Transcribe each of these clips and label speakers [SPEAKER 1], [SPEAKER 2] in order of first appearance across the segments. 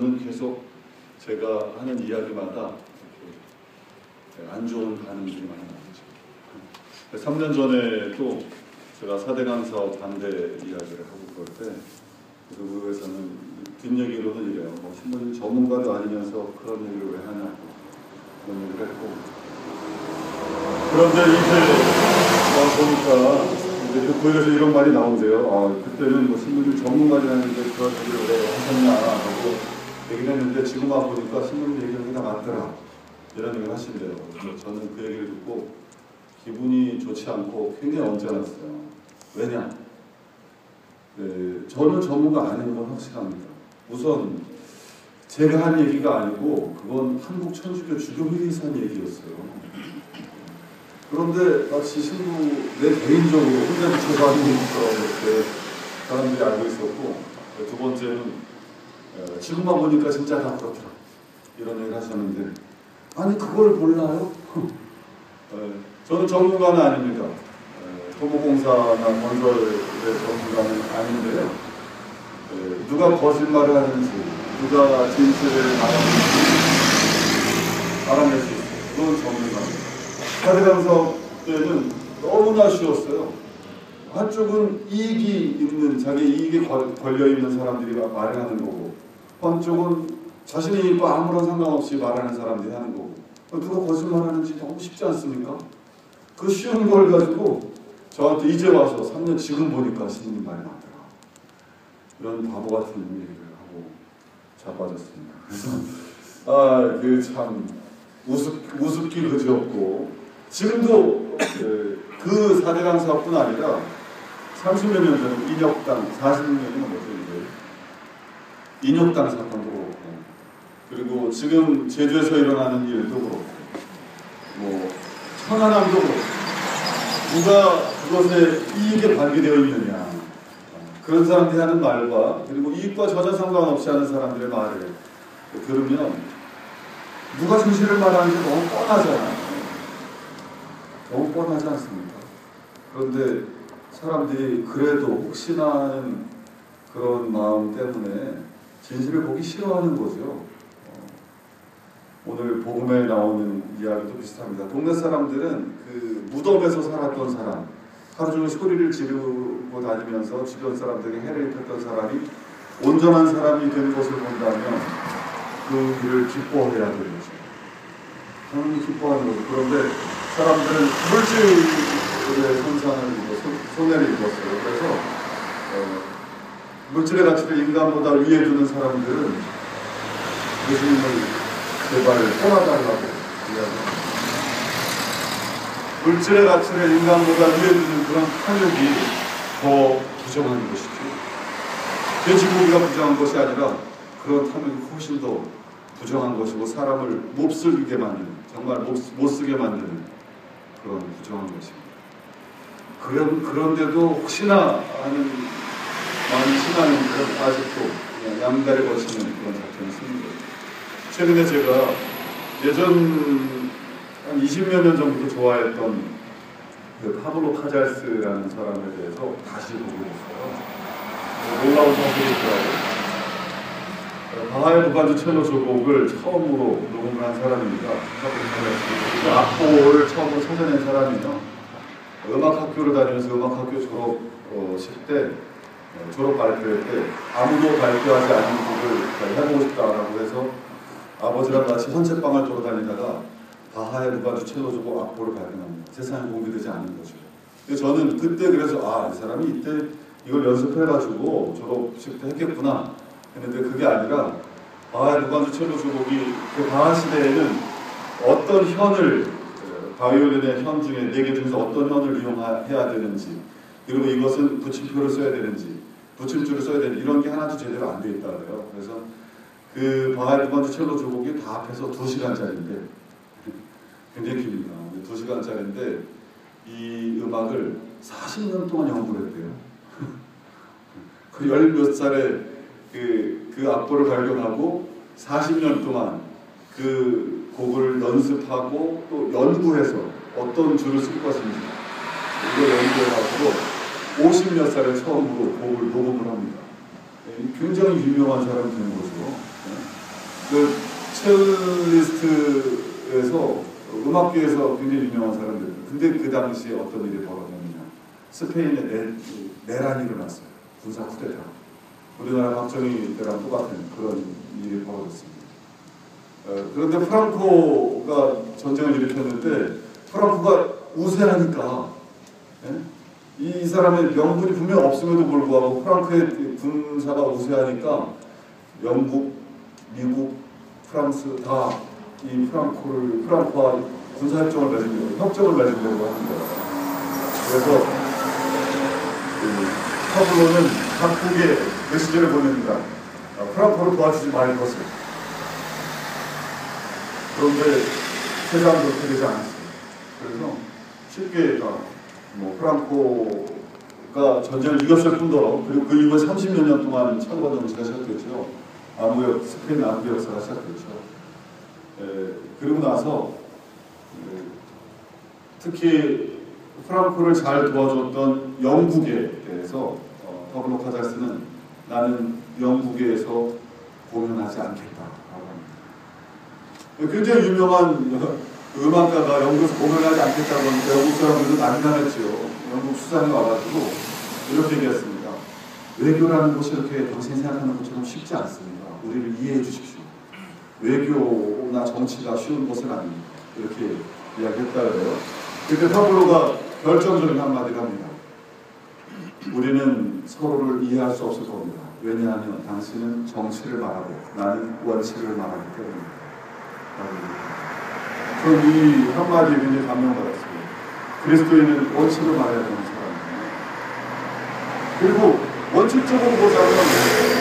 [SPEAKER 1] 저는 계속 제가 하는 이야기마다 안 좋은 반응들이 많이 나오죠. 3년 전에 또 제가 4대강 사업 반대 이야기를 하고 그럴 때 그에서는 뒷얘기로는 이래요. 뭐 신문 전문가도 아니면서 그런 얘기를 왜 하냐고 그런 얘기를 했고, 그런데 이제 보니까 이제 거기서 이런 말이 나온대요. 그때는 뭐 신문 전문가도 아닌데 그런 얘기를 왜 하셨냐라고 얘기를 했는데 지금 와보니까 신문 얘기는 그냥 맞더라 이런 얘기를 하신대요. 그래서 저는 그 얘기를 듣고 기분이 좋지 않고 굉장히 언짢았어요. 왜냐? 저는 전문가 아닌 건 확실합니다. 우선 제가 한 얘기가 아니고 그건 한국 천주교 주교회의에서 한 얘기였어요. 그런데 마치 내 개인적으로 혼자 붙여서 하는 얘기처럼 이렇게 사람들이 알고 있었고, 두 번째는 지금만 보니까 진짜 다 그렇더라 이런 얘기를 하셨는데, 아니 그걸 몰라요? 저는 전문가는 아닙니다. 토목공사나 건설의 전문가는 아닌데요. 누가 거짓말을 하는지, 누가 진실을 알아낼 수 있어요. 그건 전문가입니다. 4대강 사업 때는 너무나 쉬웠어요. 한쪽은 이익이 있는, 자기 이익에 걸려있는 사람들이 말하는 거고, 한쪽은 자신의 이익과 아무런 상관없이 말하는 사람들이 하는 거고, 누가 거짓말하는지 너무 쉽지 않습니까? 그 쉬운 걸 가지고 저한테 이제 와서 3년 지금 보니까 신님 말이 맞더라. 이런 바보 같은 얘기를 하고 자빠졌습니다. 그래서 그 참 우습기 그지없고, 지금도 그 4대강 사업뿐 아니라 30몇 년 전에 인혁당, 40년이면 뭐죠 이제 인혁당 사건도 그렇고, 그리고 지금 제주에서 일어나는 일도 그렇고, 뭐 천안함도 그렇고, 누가 그것에 이익에 관계되어 있느냐, 그런 사람들이 하는 말과 그리고 이익과 전혀 상관없이 하는 사람들의 말을 들으면 누가 진실을 말하는지 너무 뻔하잖아요. 너무 뻔하지 않습니까? 그런데 사람들이 그래도 혹시나 하는 그런 마음 때문에 진실을 보기 싫어하는 거죠. 오늘 복음에 나오는 이야기도 비슷합니다. 동네 사람들은 그 무덤에서 살았던 사람, 하루 종일 소리를 지르고 다니면서 주변 사람들에게 해를 입혔던 사람이 온전한 사람이 된 것을 본다면 그 일을 기뻐해야 되는 거죠. 하나님이 기뻐하는 거죠. 그런데 사람들은 물질의 손상을 손해를 입었어요. 그래서 물질의 가치를 인간보다 위에 두는 사람들은 예수님을 제발 떠나달라고 이야기합니다. 물질의 가치를 인간보다 위에 두는 그런 탐욕이 더 부정한 것이죠. 돼지고기가 부정한 것이 아니라 그런 탐욕이 훨씬 더 부정한 것이고 사람을 몹쓸게 만드는, 정말 못 쓰게 만드는 그런 부정한 것입니다. 그런데도 혹시나 하는 많은 신앙인들은 아직도 그냥 양다리 거치는 그런 작전을 쓰는 거예요. 최근에 제가 예전 한 20몇 년 전부터 좋아했던 그 파블로 카잘스라는 사람에 대해서 다시 보게 됐어요. 놀라운 사실이 있더라고요. 바하의 무반주 첼로 조곡을 처음으로 녹음을 한 사람입니다. 악보를 처음으로 찾아낸 사람이죠. 음악학교를 다니면서 음악학교 졸업식 때, 졸업 발표회 때 아무도 발표하지 않은 곡을 해보고 싶다라고 해서 아버지랑 같이 헌책방을 돌아다니다가 바하의 무반주 첼로 조곡 악보를 발견합니다. 세상에 공개되지 않은 거죠. 저는 그때 그래서 이 사람이 이때 이걸 연습해가지고 졸업식 때 했겠구나 했는데 그게 아니라 바하의 무반주 첼로 조곡이 그 바하 시대에는 어떤 현을, 바이올린의 현 중에 4개 중에서 어떤 현을 이용해야 되는지, 그리고 이것은 붙임표를 써야 되는지 붙임줄을 써야 되는지 이런 게 하나도 제대로 안 돼 있다 그래요. 그래서 그 바하의 무반주 첼로 조곡이 다 합해서 2시간짜리인데 굉장히 깁니다. 2시간짜리인데 이 음악을 40년 동안 연구를 했대요. 그 10몇 살에 그 악보를 발견하고 40년 동안 그 곡을 연습하고 또 연구해서 어떤 줄을 쓸 것인지 이걸 연구해가지고 50몇 살에 처음으로 곡을 녹음을 합니다. 굉장히 유명한 사람이 된 거죠. 그 첼리스트에서 음악계에서 굉장히 유명한 사람들. 근데 그 당시에 어떤 일이 벌어졌느냐. 스페인에 내란이 일어났어요. 군사 쿠데타. 우리나라 박정희 때랑 똑같은 그런 일이 벌어졌습니다. 그런데 프랑코가 전쟁을 일으켰는데 프랑코가 우세하니까 이 사람의 명분이 분명 없음에도 불구하고 프랑크의 군사가 우세하니까 영국, 미국, 프랑스 다 이 프랑크와 군사협정을 맺으려고 협정을 맺으려고 하는 거예요. 그래서 파블로는 각국에 메시지를 보냅니다. 프랑크를 도와주지 말 것을. 그런데 세상은 그렇게 되지 않았어요. 그래서 쉽게 프랑코가 전쟁을 이겼을 뿐더러 그리고 그 이후에 30여 년 동안 철거 정치가 시작됐죠. 스페인 남부 역사가 시작됐죠. 그리고 나서 특히 프랑코를 잘 도와줬던 영국에 대해서 파블로 카잘스는 나는 영국에서 공연하지 않겠다라고 합니다. 굉장히 유명한 음악가가 영국에서 공연하지 않겠다고 하니까 영국 사람들도 난리가 났죠. 영국 수장이 와가지고 이렇게 얘기했습니다. 외교라는 것이 이렇게 당신이 생각하는 것처럼 쉽지 않습니다. 우리를 이해해 주십시오. 외교나 정치가 쉬운 것은 아닙니다. 이렇게 이야기했다 그래요. 그때 파블로가 결정적인 한마디를 합니다. 우리는 서로를 이해할 수 없을 겁니다. 왜냐하면 당신은 정치를 말하고 나는 원칙을 말하기 때문입니다. 저는 이 한마디에 굉장히 감명받았어요. 그리스도인은 원칙을 말해야 되는 사람입니다. 그리고 원칙적으로 보자면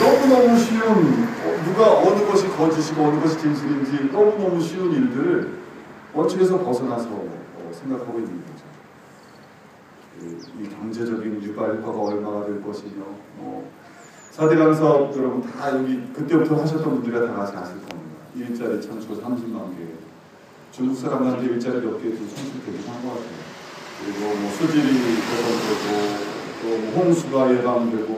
[SPEAKER 1] 너무너무 쉬운 누가 어느 것이 거짓이고 어느 것이 진실인지 너무너무 쉬운 일들을 원칙에서 벗어나서 생각하고 있는 거죠. 이 경제적인 유가가 얼마가 될 것이며 4대 강사업 여러분 다 여기 그때부터 하셨던 분들이 다 같이 아실 겁니다. 일자리 창출 30만 개. 중국 사람한테 일자리 몇 개 창출되기도 한 것 같아요. 그리고 수질이 개선되고 또 홍수가 예방되고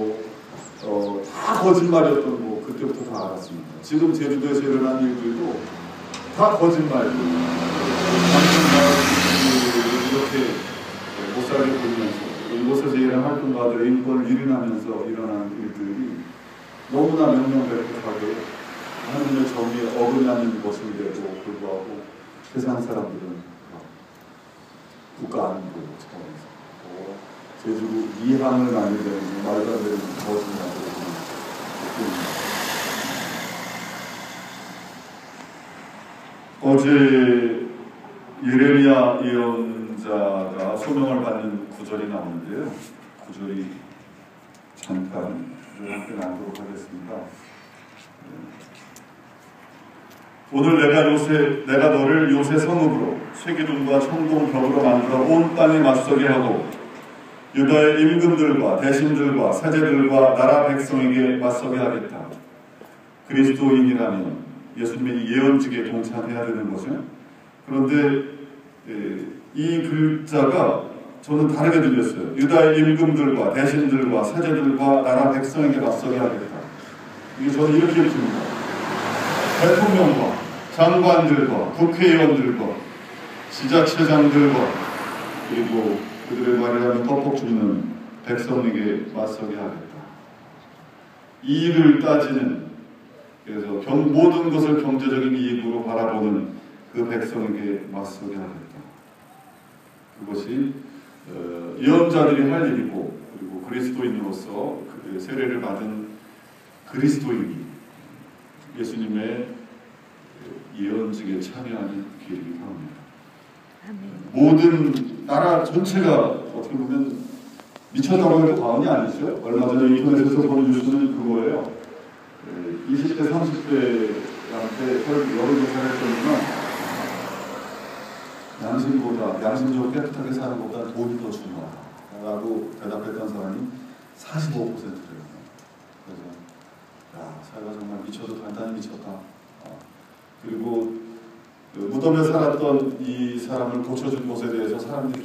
[SPEAKER 1] 다 거짓말이었던 그때부터 다 알았습니다. 지금 제주도에서 일어난 일들도 다 거짓말이에요. 이렇게 못 살게 보이면서 이곳에서 일하는 활동가들의 인권을 유린하면서 일어난 일들이 너무나 명명백백하게 하나님의 정의에 어긋나는 것인데도 불구하고 세상 사람들은 국가 안보 차원에서 제주도 이항을 만들려는 말도 안 되는 거짓말을 어제 예레미야 예언자가 소명을 받는 구절이 나오는데요. 구절이 잠깐 함께 나누도록 하겠습니다. 오늘 내가 너를 요새 성읍으로 쇠기둥과 청동 벽으로 만들어 온 땅에 맞서게 하고 유다의 임금들과 대신들과 사제들과 나라 백성에게 맞서게 하겠다. 그리스도인이라면 예수님의 예언직에 동참해야 되는 거죠. 그런데 이 글자가 저는 다르게 들렸어요. 유다의 임금들과 대신들과 사제들과 나라 백성에게 맞서게 하겠다. 이게 저는 이렇게 들립니다. 대통령과 장관들과 국회의원들과 지자체장들과 그리고 그들의 말을 하면 뻑뻑 죽는 백성에게 맞서게 하겠다. 이익을 따지는 그래서 모든 것을 경제적인 이익으로 바라보는 그 백성에게 맞서게 하겠다. 그것이 예언자들이 할 일이고 그리고 그리스도인으로서 그 세례를 받은 그리스도인이 예수님의 예언직에 참여하는 길이기도 합니다. 모든 나라 전체가 어떻게 보면 미쳤다고 해도 과언이 아니죠. 얼마 전에 인터넷에서 본 뉴스는 그거예요. 20대, 30대한테 여론조사를 했더니만 양심적으로 깨끗하게 사는 것보다 돈이 더 중요하다라고 대답했던 사람이 45%래요. 그래서 사회가 정말 미쳐도 단단히 미쳤다. 그리고 무덤에 살았던 이 사람을 고쳐준 것에 대해서 사람들이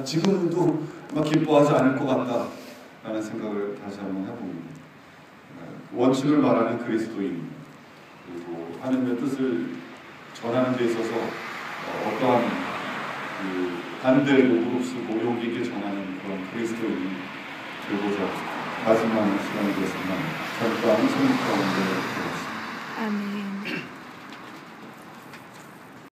[SPEAKER 1] 지금도 막 기뻐하지 않을 것 같다라는 생각을 다시 한번 해봅니다. 원칙을 말하는 그리스도인, 그리고 하나님의 뜻을 전하는 데 있어서 어떠한 그 반대로 무릅쓰고 용기 있게 전하는 그런 그리스도인이 되고자 다짐하는 시간이 되었으면 잠깐 성령 가운데 들었습니다.
[SPEAKER 2] 아멘.